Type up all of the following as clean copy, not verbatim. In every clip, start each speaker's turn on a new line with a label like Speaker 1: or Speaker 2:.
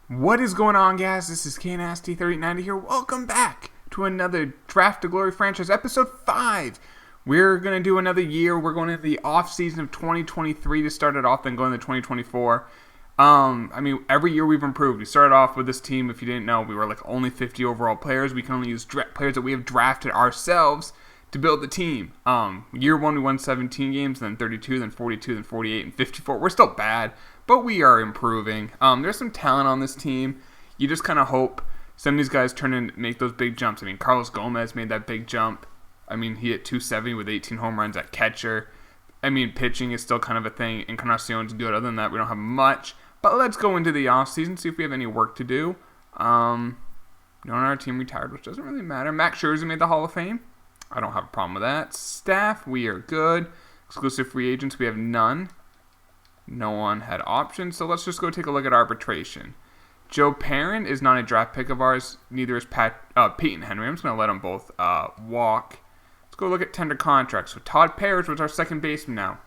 Speaker 1: What is going on, guys? This is KNasty3090 here. Welcome back to another Draft to Glory franchise, episode 5. We're going to do another year. We're going into the off-season of 2023 to start it off, then going to 2024. Every year we've improved. We started off with this team, if you didn't know, we were like only 50 overall players. We can only use players that we have drafted ourselves to build the team. Year 1 we won 17 games, then 32, then 42, then 48, and 54. We're still bad, but we are improving. There's some talent on this team. You just kind of hope some of these guys turn and make those big jumps. Carlos Gomez made that big jump. He hit 270 with 18 home runs at catcher. Pitching is still kind of a thing. Encarnacion's good. Other than that, we don't have much. But let's go into the offseason, see if we have any work to do. No one on our team retired, which doesn't really matter. Max Scherzer made the Hall of Fame. I don't have a problem with that. Staff, we are good. Exclusive free agents, we have none. No one had options, so let's just go take a look at arbitration. Joe Perrin is not a draft pick of ours. Neither is Peyton Henry. I'm just going to let them both walk. Let's go look at tender contracts. So Todd Parrish was our second baseman now.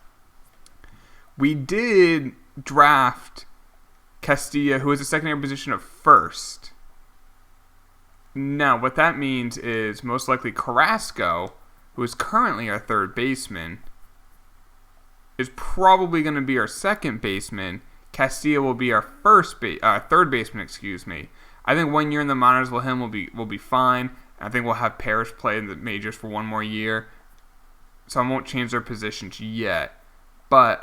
Speaker 1: We did draft Castilla, who is a secondary position of first. Now, what that means is most likely Carrasco, who is currently our third baseman, is probably going to be our second baseman. Castilla will be our third baseman. I think 1 year in the minors will be fine. I think we'll have Parrish play in the majors for one more year, so I won't change their positions yet. But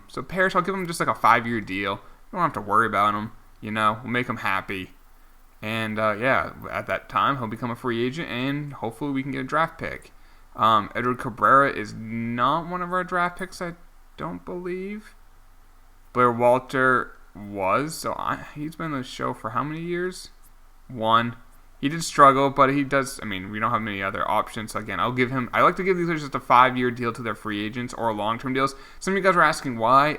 Speaker 1: so Parrish, I'll give him just like a 5-year deal. We don't have to worry about him. We'll make him happy. And at that time he'll become a free agent, and hopefully we can get a draft pick. Edward Cabrera is not one of our draft picks, I don't believe. Blair Walter was, so he's been in the show for how many years? 1. He did struggle, but he does. We don't have many other options. So again, I like to give these guys just a 5-year deal to their free agents or long-term deals. Some of you guys were asking why.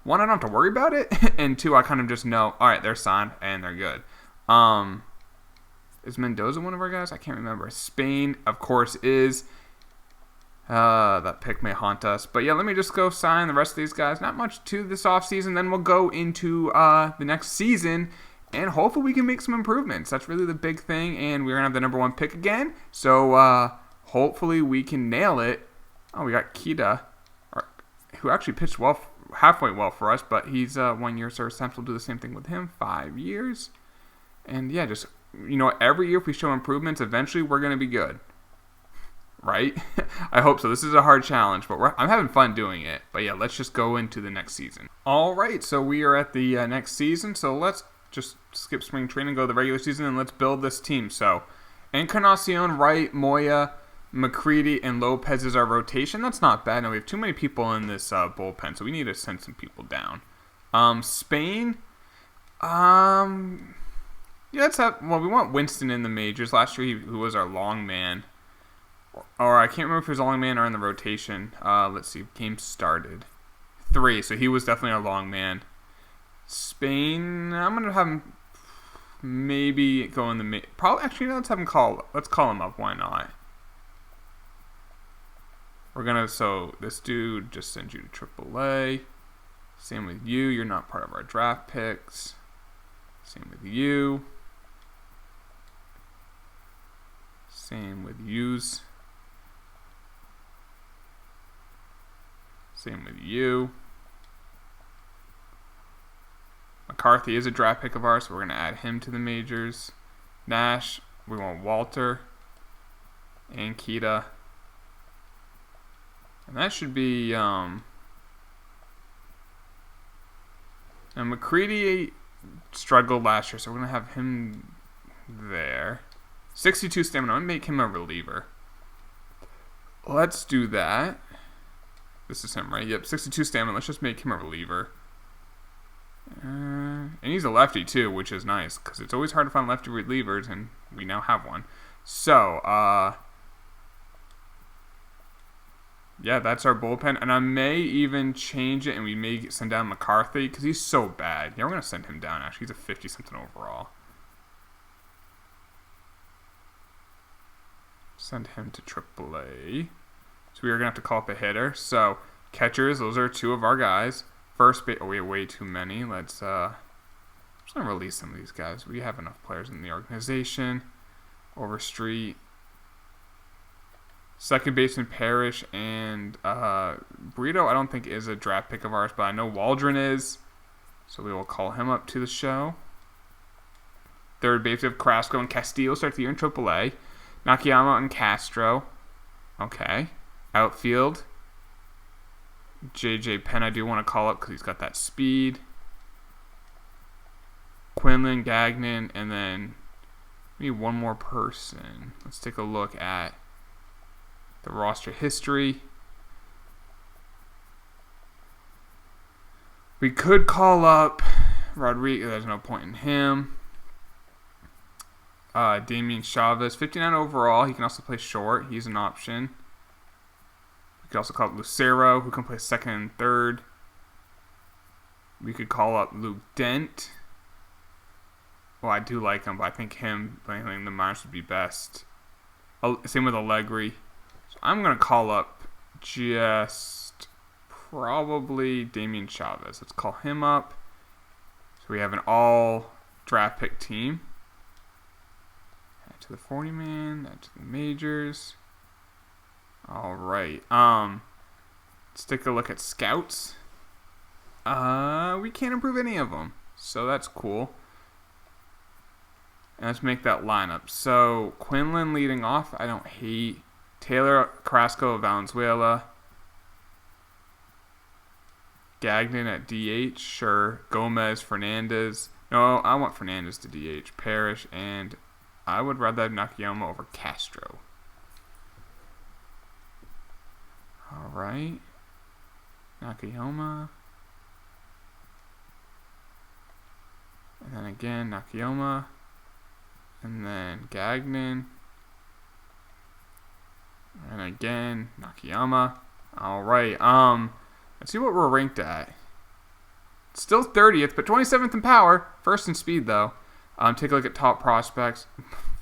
Speaker 1: 1, I don't have to worry about it, and 2, I kind of just know, all right, they're signed and they're good. Is Mendoza one of our guys? I can't remember. Spain, of course, is. That pick may haunt us. But yeah, let me just go sign the rest of these guys. Not much to this offseason. Then we'll go into the next season, and hopefully we can make some improvements. That's really the big thing, and we're going to have the number 1 pick again. So hopefully we can nail it. Oh, we got Kita, who actually pitched halfway well for us, but he's 1 year service time. So we'll do the same thing with him, 5 years. And yeah, just, every year if we show improvements, eventually we're going to be good. Right? I hope so. This is a hard challenge, but I'm having fun doing it. But yeah, let's just go into the next season. All right, so we are at the next season. So let's just skip spring training, go to the regular season, and let's build this team. So Encarnacion, Wright, Moya, McCready, and Lopez is our rotation. That's not bad. Now we have too many people in this bullpen, so we need to send some people down. Spain, we want Winston in the majors. Last year he was our long man. Or I can't remember if he was a long man or in the rotation. Let's see. Game started. 3, so he was definitely our long man. Spain, I'm going to have him maybe go in the... let's have him let's call him up. Why not? So this dude just sends you to AAA. Same with you. You're not part of our draft picks. Same with you. Same with yous. Same with you. McCarthy is a draft pick of ours, so we're going to add him to the majors. Nash, we want Walter. And Kita. And that should be... And McCready struggled last year, so we're going to have him there. 62 stamina. I'm going to make him a reliever. Let's do that. This is him, right? Yep, 62 stamina. Let's just make him a reliever. And he's a lefty, too, which is nice, because it's always hard to find lefty relievers, and we now have one. So, yeah, that's our bullpen. And I may even change it, and we may send down McCarthy, because he's so bad. Yeah, we're going to send him down, actually. He's a 50-something overall. Send him to AAA. So we are going to have to call up a hitter. So, catchers, those are 2 of our guys. First base, we have way too many. Let's just going to release some of these guys. We have enough players in the organization. Overstreet. Second baseman Parrish and Burrito I don't think is a draft pick of ours, but I know Waldron is. So we will call him up to the show. Third base, we have Carrasco and Castillo start the year in AAA. Nakayama and Castro. Okay. Outfield. JJ Penn I do want to call up because he's got that speed. Quinlan, Gagnon, and then maybe one more person. Let's take a look at the roster history. We could call up Rodriguez. There's no point in him. Damian Chavez, 59 overall. He can also play short. He's an option. We could also call up Lucero, who can play second and third. We could call up Luke Dent. Well, I do like him, but I think him playing the minors would be best. Same with Allegri. So I'm going to call up just probably Damian Chavez. Let's call him up. So we have an all draft pick team. Add to the 40-man, add to the majors. All right. Let's take a look at scouts. We can't improve any of them, so that's cool. And let's make that lineup. So Quinlan leading off, I don't hate. Taylor, Carrasco, Valenzuela. Gagnon at DH, sure. Gomez, Fernandez. No, I want Fernandez to DH. Parrish, and I would rather have Nakayama over Castro. All right. Nakayama. And then again, Nakayama. And then Gagnon. And again, Nakayama. All right. Let's see what we're ranked at. Still 30th, but 27th in power. First in speed, though. Take a look at top prospects.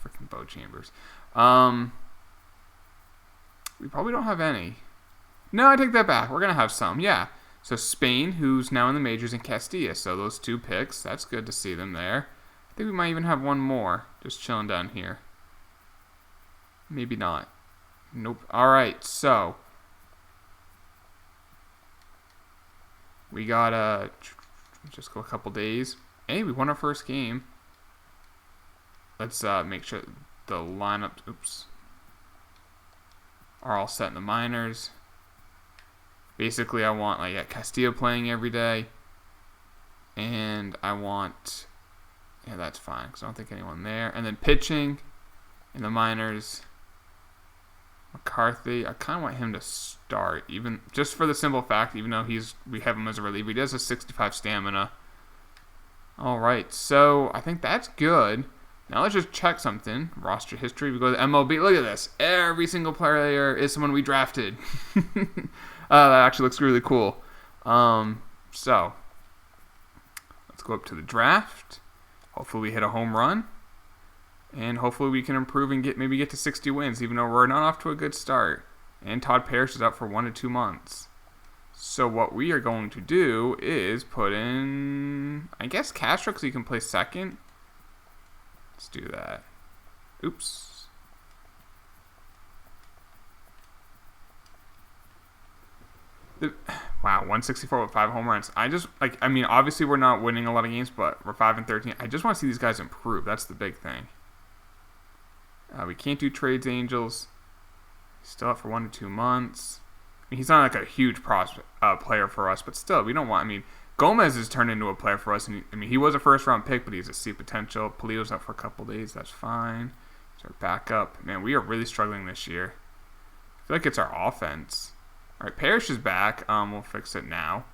Speaker 1: Freaking Bo Chambers. We probably don't have any. No, I take that back. We're going to have some, yeah. So Spain, who's now in the majors, and Castilla. So those two picks. That's good to see them there. I think we might even have one more just chilling down here. Maybe not. Nope. All right, so we got just go a couple days. Hey, we won our first game. Let's make sure the lineups, are all set in the minors. Basically, I want Castillo playing every day, and I want, yeah, that's fine because I don't think anyone there. And then pitching in the minors. McCarthy, I kind of want him to start, even just for the simple fact, even though we have him as a reliever, he does have 65 stamina. All right, so I think that's good. Now let's just check something. Roster history. We go to the MLB. Look at this. Every single player is someone we drafted. That actually looks really cool. So let's go up to the draft. Hopefully we hit a home run. And hopefully we can improve and maybe get to 60 wins, even though we're not off to a good start. And Todd Parrish is out for 1 to 2 months. So what we are going to do is put in, I guess, Castro, because he can play second. Let's do that. Oops. Wow, 164 with 5 home runs. I mean, obviously we're not winning a lot of games, but we're 5 and 13. I just want to see these guys improve. That's the big thing. We can't do trades, Angels. He's still up for 1 to 2 months. I mean, he's not like a huge player for us, but still, we don't want. I mean, Gomez has turned into a player for us. And he was a first-round pick, but he's a C potential. Polito's up for a couple days. That's fine. It's our backup. Man, we are really struggling this year. I feel like it's our offense. All right, Parrish is back. We'll fix it now.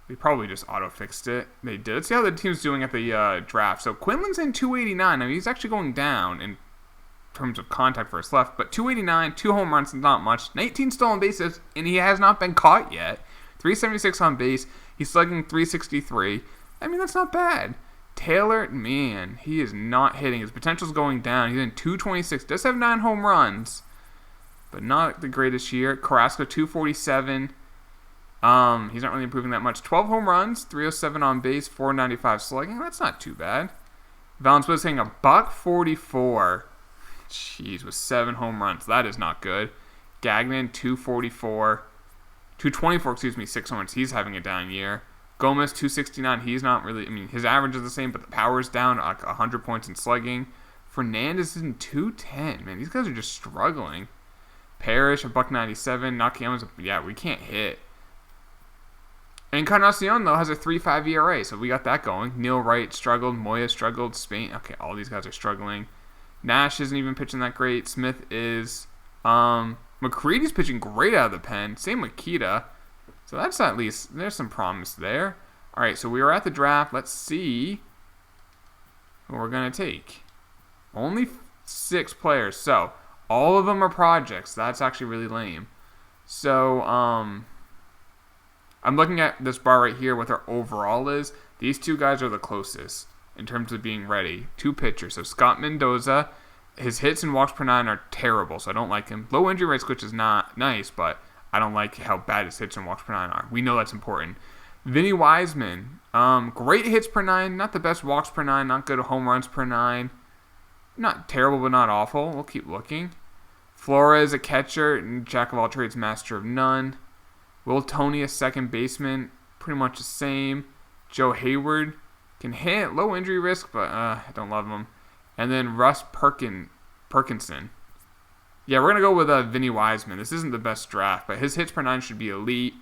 Speaker 1: They probably just auto-fixed it. They did. Let's see how the team's doing at the draft. So Quinlan's in 289. Now, he's actually going down in terms of contact for his left, but 289, 2 home runs, not much. 19 stolen bases, and he has not been caught yet. 376 on base. He's slugging 363. I mean, that's not bad. Taylor, man, he is not hitting. His potential's going down. He's in 226. Does have 9 home runs, but not the greatest year. Carrasco, 247. He's not really improving that much. 12 home runs, 307 on base, 495 slugging. That's not too bad. Valenzuela's hitting a .44. Jeez, with 7 home runs. That is not good. Gagnon, 224, 6 home runs. He's having a down year. Gomez, 269. He's not really, his average is the same, but the power's down, like 100 points in slugging. Fernandez is in 210. Man, these guys are just struggling. Parrish, a .97. Nakayama's, we can't hit. Encarnacion, though, has a 3.5 ERA, so we got that going. Neil Wright struggled. Moya struggled. Spain, okay, all these guys are struggling. Nash isn't even pitching that great. Smith is. McCready's pitching great out of the pen. Same with Kita. So that's at least, there's some promise there. All right, so we were at the draft. Let's see who we're going to take. Only 6 players, so all of them are projects. That's actually really lame. So, I'm looking at this bar right here, what their overall is. These 2 guys are the closest in terms of being ready. 2 pitchers. So Scott Mendoza, his hits and walks per 9 are terrible, so I don't like him. Low injury rate, which is not nice, but I don't like how bad his hits and walks per 9 are. We know that's important. Vinny Wiseman, great hits per 9, not the best walks per 9, not good home runs per 9. Not terrible, but not awful. We'll keep looking. Flores, a catcher, jack of all trades, master of none. Will Tony, a second baseman, pretty much the same. Joe Hayward can hit, low injury risk, but I don't love him. And then Russ Perkinson. Yeah, we're going to go with Vinny Wiseman. This isn't the best draft, but his hits per 9 should be elite.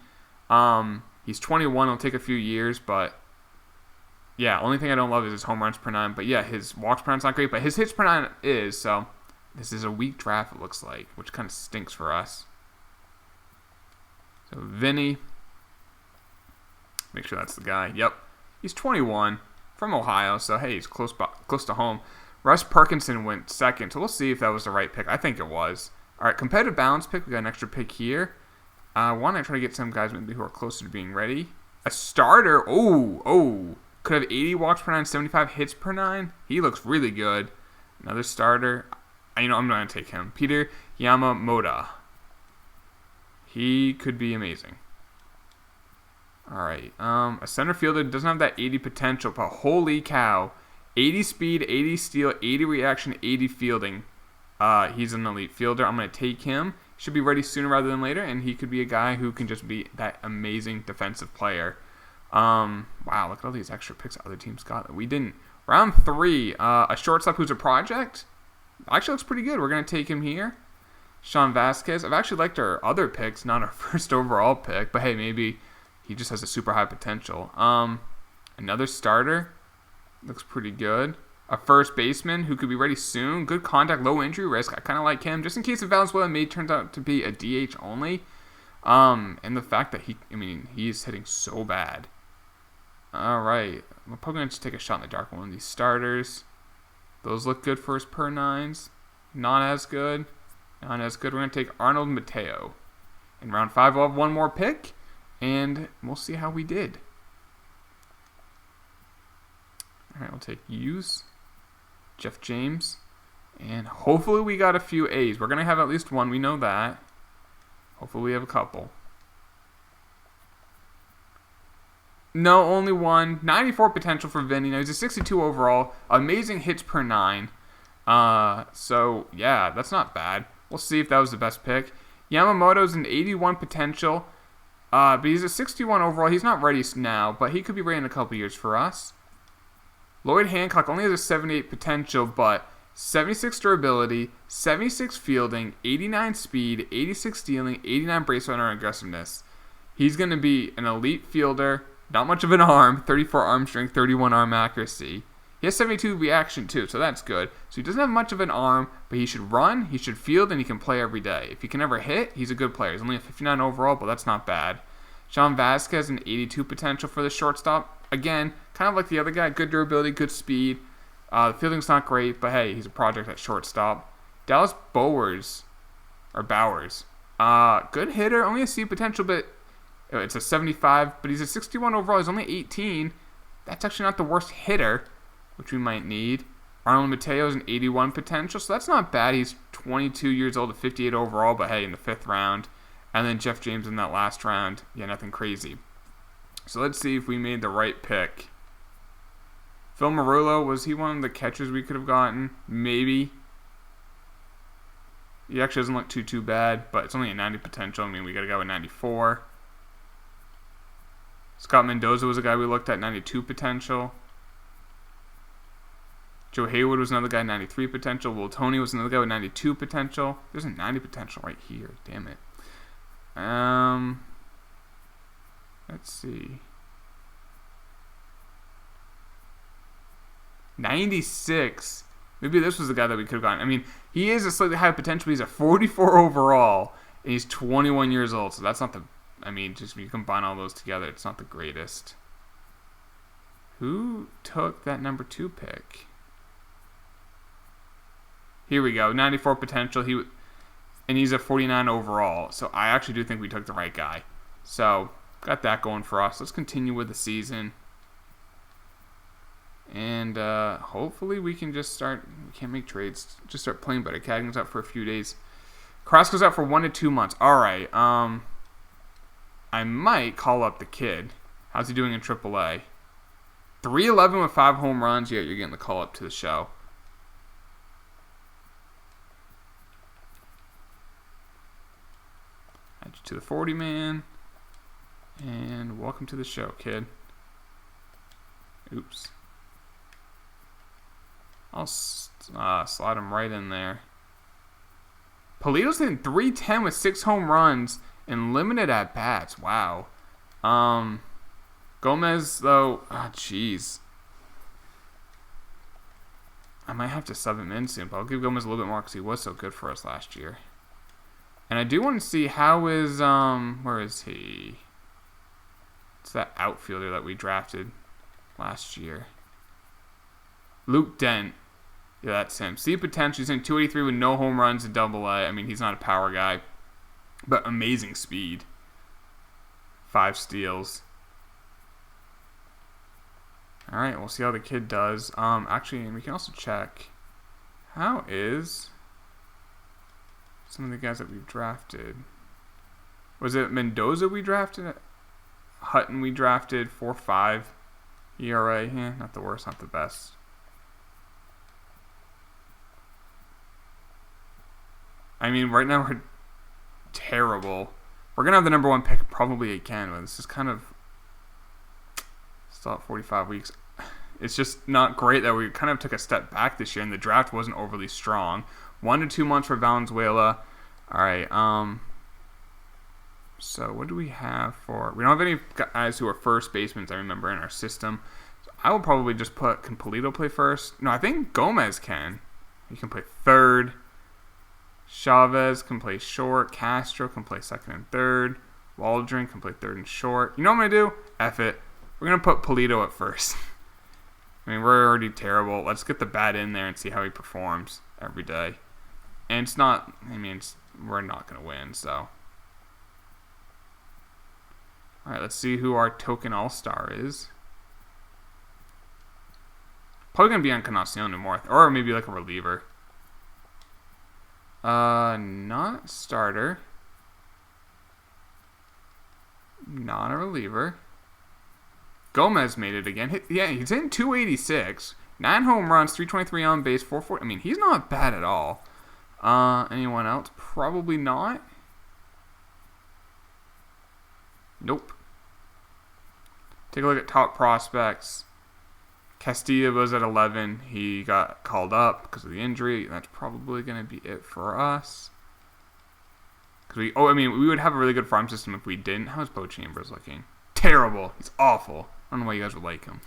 Speaker 1: He's 21. It'll take a few years, but yeah, only thing I don't love is his home runs per 9. But yeah, his walks per 9 is not great, but his hits per 9 is. So this is a weak draft, it looks like, which kind of stinks for us. So Vinny. Make sure that's the guy. Yep. He's 21 from Ohio, so hey, he's close to home. Russ Perkinson went second, so we'll see if that was the right pick. I think it was. All right, competitive balance pick. We got an extra pick here. I want to try to get some guys maybe who are closer to being ready. A starter. Oh. Could have 80 walks per 9, 75 hits per 9. He looks really good. Another starter. I'm going to take him. Peter Yamamoto. He could be amazing. All right. A center fielder doesn't have that 80 potential, but holy cow. 80 speed, 80 steal, 80 reaction, 80 fielding. He's an elite fielder. I'm going to take him. Should be ready sooner rather than later, and he could be a guy who can just be that amazing defensive player. Wow, look at all these extra picks other teams got that we didn't. Round 3, a shortstop who's a project. Actually looks pretty good. We're going to take him here. Sean Vasquez. I've actually liked our other picks, not our first overall pick, but hey, maybe he just has a super high potential. Another starter. Looks pretty good. A first baseman who could be ready soon. Good contact, low injury risk. I kind of like him. Just in case if Valenzuela turns out to be a DH only. And the fact that he's hitting so bad. All right. I'm probably going to take a shot in the dark on one of these starters. Those look good for his per 9s. Not as good. We're going to take Arnold Mateo. In round 5, we'll have one more pick. And we'll see how we did. All right, we'll take Hughes, Jeff James, and hopefully we got a few A's. We're going to have at least one. We know that. Hopefully we have a couple. No, only one. 94 potential for Vinny. Now, he's a 62 overall. Amazing hits per 9. So, yeah, that's not bad. We'll see if that was the best pick. Yamamoto's an 81 potential, but he's a 61 overall. He's not ready now, but he could be ready in a couple years for us. Lloyd Hancock only has a 78 potential, but 76 durability, 76 fielding, 89 speed, 86 stealing, 89 base runner aggressiveness. He's going to be an elite fielder, not much of an arm, 34 arm strength, 31 arm accuracy. He has 72 reaction too, so that's good. So he doesn't have much of an arm, but he should run, he should field, and he can play every day. If he can ever hit, he's a good player. He's only a 59 overall, but that's not bad. Sean Vasquez, an 82 potential for the shortstop. Again, kind of like the other guy, good durability, good speed. The fielding's not great, but hey, he's a project at shortstop. Dallas Bowers, good hitter, only a C potential, but it's a 75, but he's a 61 overall, he's only 18. That's actually not the worst hitter, which we might need. Arnold Mateo is an 81 potential, so that's not bad. He's 22 years old, a 58 overall, but hey, in the 5th round. And then Jeff James in that last round. Yeah, nothing crazy. So let's see if we made the right pick. Phil Marullo, was he one of the catchers we could have gotten? Maybe. He actually doesn't look too bad, but it's only a 90 potential. I mean, we got to go with 94. Scott Mendoza was a guy we looked at, 92 potential. Joe Hayward was another guy, 93 potential. Will Tony was another guy with 92 potential. There's a 90 potential right here. Damn it. Let's see. 96. Maybe this was the guy that we could have gotten. I mean, he is a slightly high potential. He's a 44 overall, and he's 21 years old. So that's not the... I mean, just when you combine all those together, it's not the greatest. Who took that number 2 pick? Here we go. 94 potential. And he's a 49 overall. So I actually do think we took the right guy. So, got that going for us. Let's continue with the season. And hopefully we can just start... We can't make trades. Just start playing better. Cagney's out for a few days. Carrasco's out for 1 to 2 months. Alright. I might call up the kid. How's he doing in AAA? 311 with 5 home runs. Yeah, you're getting the call up to the show. Add you to the 40 man. And welcome to the show, kid. Oops. I'll slide him right in there. Polito's hitting 310 with 6 home runs and limited at bats. Wow. Gomez, though, jeez. I might have to sub him in soon, but I'll give Gomez a little bit more because he was so good for us last year. And I do want to see how is, where is he? It's that outfielder that we drafted last year. Luke Dent. Yeah, that's him. See potential. He's in 283 with no home runs in Double-A. I mean, he's not a power guy, but amazing speed. 5 steals. All right, we'll see how the kid does. Actually, and we can also check. How is some of the guys that we've drafted? Was it Mendoza we drafted? Hutton we drafted 4.5 ERA. Yeah, not the worst, not the best. I mean, right now we're terrible. We're going to have the number 1 pick probably again, but this is kind of still at 45 weeks. It's just not great that we kind of took a step back this year, and the draft wasn't overly strong. 1 to 2 months for Valenzuela. All right, so what do we have for... We don't have any guys who are first basemen, I remember, in our system. So I will probably just put... Can Polito play first? No, I think Gomez can. He can play third. Chavez can play short. Castro can play second and third. Waldron can play third and short. You know what I'm going to do? F it. We're going to put Polito at first. I mean, we're already terrible. Let's get the bat in there and see how he performs every day. And it's not... I mean, we're not going to win, so... All right, let's see who our token all-star is. Probably going to be Encarnacion more, or maybe like a reliever. Not starter. Not a reliever. Gomez made it again. Yeah, he's in 286. 9 home runs, 323 on base, 440. I mean, he's not bad at all. Anyone else? Probably not. Nope. Take a look at top prospects. Castilla was at 11. He got called up because of the injury. That's probably going to be it for us. We would have a really good farm system if we didn't. How's Bo Chambers looking? Terrible. He's awful. I don't know why you guys would like him.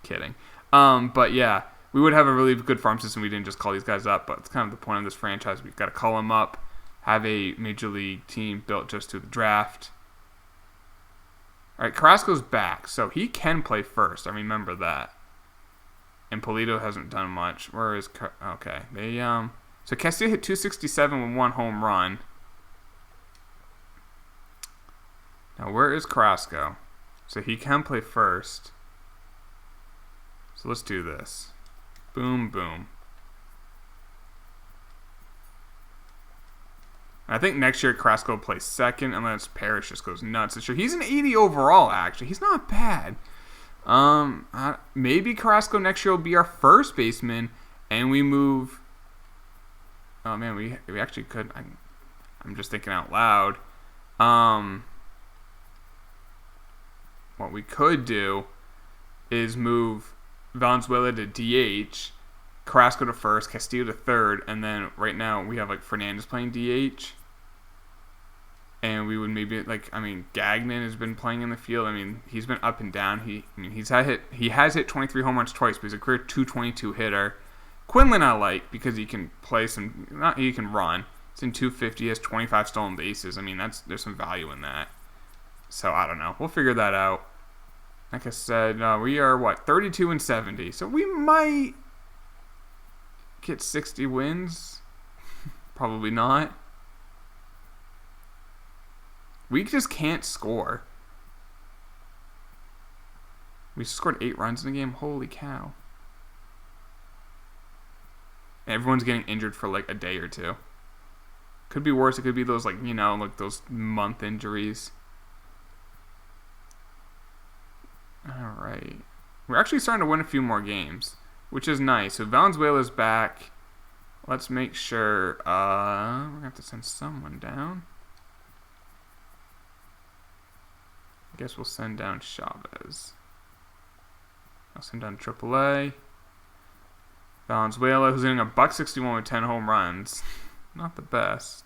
Speaker 1: Kidding. But yeah, we would have a really good farm system. We didn't just call these guys up, but it's kind of the point of this franchise. We've got to call them up, have a major league team built just through the draft. All right, Carrasco's back, so he can play first. I remember that. And Polito hasn't done much. Where is... Okay. So Castillo hit 267 with 1 home run. Now, where is Carrasco? So he can play first. So let's do this. Boom, boom. And I think next year Carrasco plays second unless Parrish just goes nuts this year. He's an 80 overall, actually. He's not bad. Maybe Carrasco next year will be our first baseman, and we move. Oh man, we actually could. I'm just thinking out loud. What we could do is move Valenzuela to DH, Carrasco to first, Castillo to third, and then right now we have like Fernandez playing DH. And we would maybe Gagnon has been playing in the field. I mean, he's been up and down. He has hit 23 home runs twice, but he's a career 222 hitter. Quinlan I like because he can play he can run. It's in 250, he has 25 stolen bases. I mean, there's some value in that. So I don't know. We'll figure that out. Like I said, we are 32 and 70. So we might get 60 wins. Probably not. We just can't score. We scored 8 runs in the game. Holy cow. Everyone's getting injured for like a day or two. Could be worse. It could be those those month injuries. Alright. We're actually starting to win a few more games, which is nice. So Valenzuela's back. Let's make sure. We're going to have to send someone down. I guess we'll send down Chavez. I'll send down AAA. Valenzuela, who's hitting a .161 with 10 home runs. Not the best.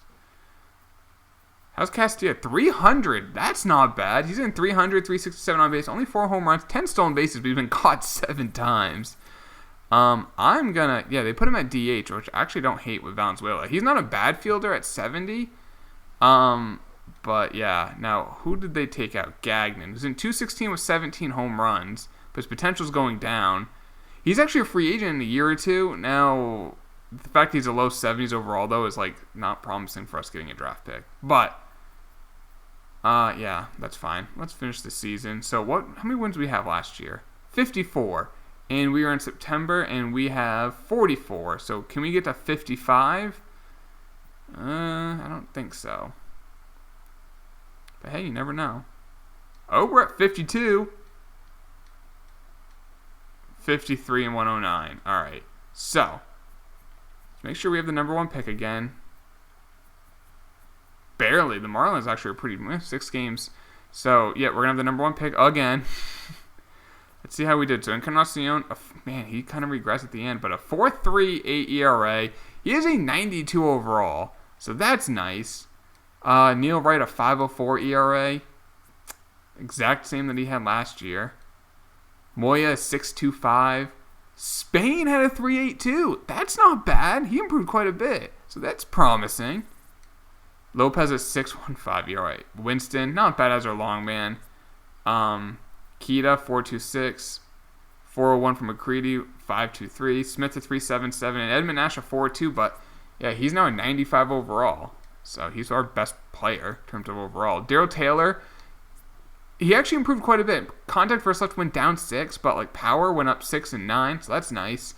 Speaker 1: How's Castillo? 300. That's not bad. He's in 300, 367 on base. Only 4 home runs, 10 stolen bases, but he's been caught 7 times. They put him at DH, which I actually don't hate with Valenzuela. He's not a bad fielder at 70. But yeah, now who did they take out? Gagnon, who's in 216 with 17 home runs, but his potential's going down. He's actually a free agent in a year or two. Now, the fact he's a low 70s overall, though, is not promising for us getting a draft pick. But, yeah, that's fine. Let's finish the season. So, how many wins did we have last year? 54. And we are in September, and we have 44. So, can we get to 55? I don't think so. But hey, you never know. Oh, we're at 52. 53 and 109. All right. So, let's make sure we have the number 1 pick again. Barely. The Marlins actually are pretty 6 games. So, yeah, we're going to have the number 1 pick again. Let's see how we did. So, Encarnacion, man, he kind of regressed at the end, but a 4.38 ERA. He is a 92 overall. So, that's nice. Neil Wright, a 5.04 ERA. Exact same that he had last year. Moya, 6.25. Spain had a 3.82. That's not bad. He improved quite a bit. So that's promising. Lopez, a 6.15 ERA. Winston, not bad as our long man. Kita, 4.26. 4.01 from McCready, 5.23. Smith, a 3.77. And Edmund Nash, a 4.2. But, yeah, he's now a 95 overall. So he's our best player in terms of overall. Darryl Taylor, he actually improved quite a bit. Contact versus left went down 6, but power went up 6 and 9, so that's nice.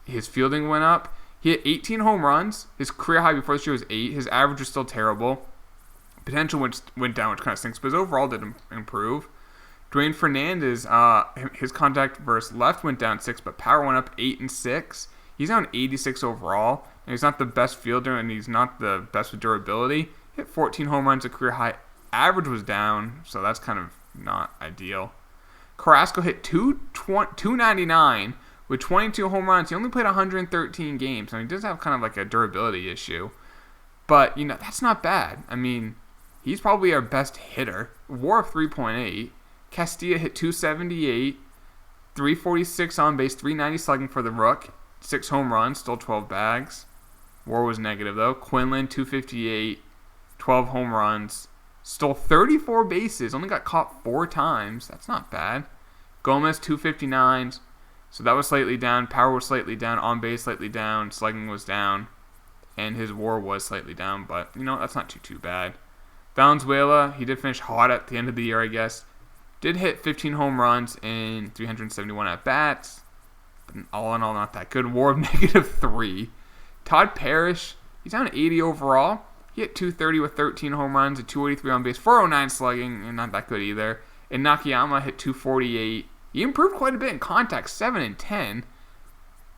Speaker 1: His fielding went up. He had 18 home runs. His career high before this year was 8. His average was still terrible. Potential went down, which kind of stinks, but his overall did improve. Dwayne Fernandez, his contact versus left went down 6, but power went up 8 and 6. He's now an 86 overall, and he's not the best fielder, and he's not the best with durability. He hit 14 home runs, a career high. Average was down, so that's kind of not ideal. Carrasco hit 299 with 22 home runs. He only played 113 games. I mean, he does have kind of a durability issue. But, that's not bad. I mean, he's probably our best hitter. WAR of 3.8. Castillo hit 278, 346 on base, 390 slugging for the Rook, 6 home runs, still 12 bags. WAR was negative, though. Quinlan, 258, 12 home runs. Stole 34 bases, only got caught 4 times. That's not bad. Gomez, 259. So that was slightly down. Power was slightly down. On base, slightly down. Slugging was down. And his WAR was slightly down. But, that's not too bad. Valenzuela, he did finish hot at the end of the year, I guess. Did hit 15 home runs in 371 at-bats. But all in all, not that good. WAR of -3. Todd Parrish, he's down 80 overall. He He hit 230 with 13 home runs, a 283 on base, 409 slugging, and not that good either. And Nakayama hit 248. He improved quite a bit in contact, 7 and 10.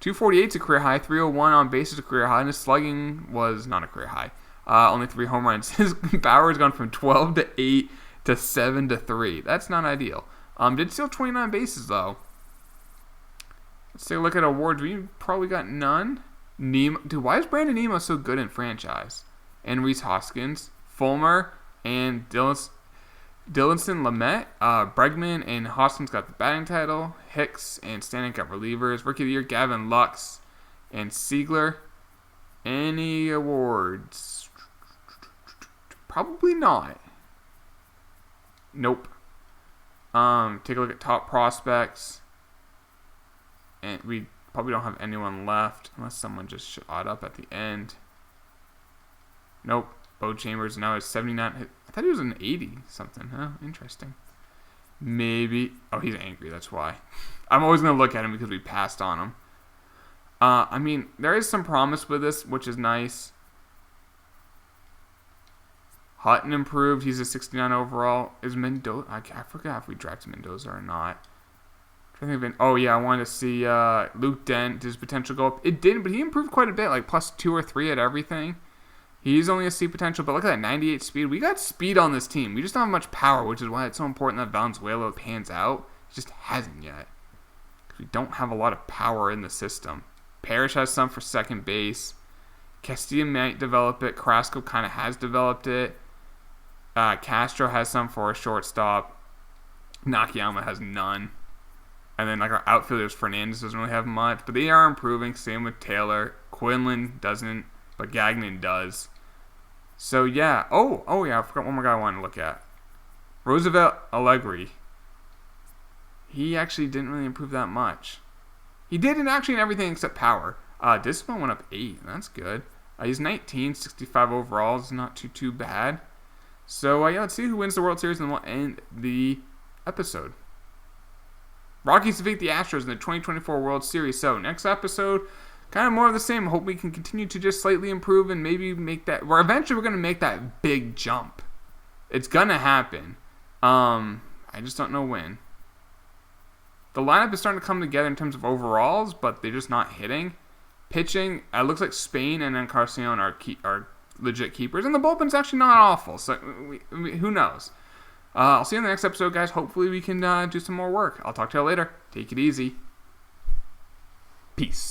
Speaker 1: 248 is a career high, 301 on base is a career high, and his slugging was not a career high. Only 3 home runs. His power has gone from 12 to 8 to 7 to 3. That's not ideal. Did steal 29 bases, though. Let's take a look at awards. We probably got none. Dude, why is Brandon Nemo so good in franchise? And Rhys Hoskins, Fulmer, and Dillinson Lamet. Bregman and Hoskins got the batting title. Hicks and Stanek got relievers. Rookie of the Year, Gavin Lux and Siegler. Any awards? Probably not. Nope. Take a look at top prospects. And we probably don't have anyone left unless someone just shot up at the end. Nope. Bo Chambers now is 79. I thought he was an 80 something. Huh? Interesting. Maybe. Oh, he's angry. That's why. I'm always going to look at him because we passed on him. I mean, there is some promise with this, which is nice. Hutton improved. He's a 69 overall. Is Mendoza? I forgot if we drafted Mendoza or not. Oh, yeah, I wanted to see Luke Dent. Did his potential go up? It didn't, but he improved quite a bit, like plus 2 or 3 at everything. He's only a C potential, but look at that 98 speed. We got speed on this team. We just don't have much power, which is why it's so important that Valenzuela pans out. He just hasn't yet. Because we don't have a lot of power in the system. Parrish has some for second base. Castillo might develop it. Carrasco kind of has developed it. Castro has some for a shortstop. Nakayama has none. And then like our outfielders, Fernandez doesn't really have much, but they are improving. Same with Taylor. Quinlan doesn't, but Gagnon does. So yeah. Oh yeah, I forgot one more guy I wanted to look at. Roosevelt Allegri. He actually didn't really improve that much. He did in everything except power. Discipline went up 8. That's good. He's 19, 65 overall. It's not too bad. So yeah, let's see who wins the World Series, and we'll end the episode. Rockies defeat the Astros in the 2024 World Series. So next episode, kind of more of the same. Hope we can continue to just slightly improve and maybe make that. Or eventually we're going to make that big jump. It's going to happen. I just don't know when. The lineup is starting to come together in terms of overalls, but they're just not hitting. Pitching, it looks like Spain and Encarnacion are legit keepers, and the bullpen's actually not awful. So who knows? I'll see you in the next episode, guys. Hopefully we can do some more work. I'll talk to you later. Take it easy. Peace.